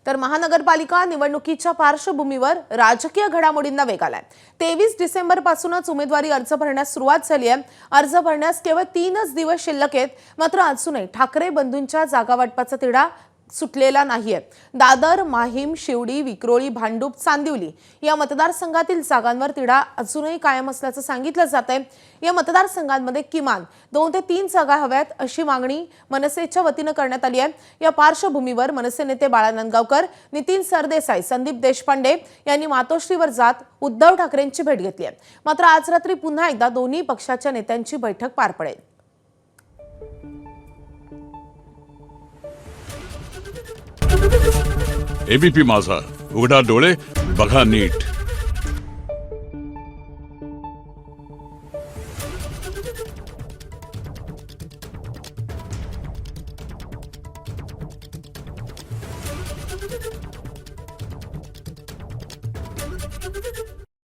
तर महानगरपालिका निवडणुकीच्या पार्श्वभूमीवर राजकीय घडामोडींना वेग आलाय। 23 डिसेंबर पासूनच उमेदवारी अर्ज भरण्यास सुरुवात झाली आहे। अर्ज भरण्यास केवळ 3च दिवस शिल्लक आहेत, मात्र अजूनही ठाकरे बंधूंच्या जागा वाटपाचा तिढा सुटलेला नाहीये। दादर, माहीम, शिवडी, विक्रोळी, भांडूप, चांदिवली या मतदारसंघातील जागांवर तिढा अजूनही कायम असल्याचं सांगितलं जातंय। या मतदारसंघांमध्ये किमान 2 ते 3 जागा हव्यात अशी मागणी मनसेच्या वतीने करण्यात आली आहे। या पार्श्वभूमीवर मनसे नेते बाळा नांदगावकर, नितीन सरदेसाई, संदीप देशपांडे यांनी मातोश्रीवर जात उद्धव ठाकरेंची भेट घेतली आहे। मात्र आज रात्री पुन्हा एकदा दोन्ही पक्षाच्या नेत्यांची बैठक पार पडेल। एबीपी माझा, उघडा डोळे बघा नीट।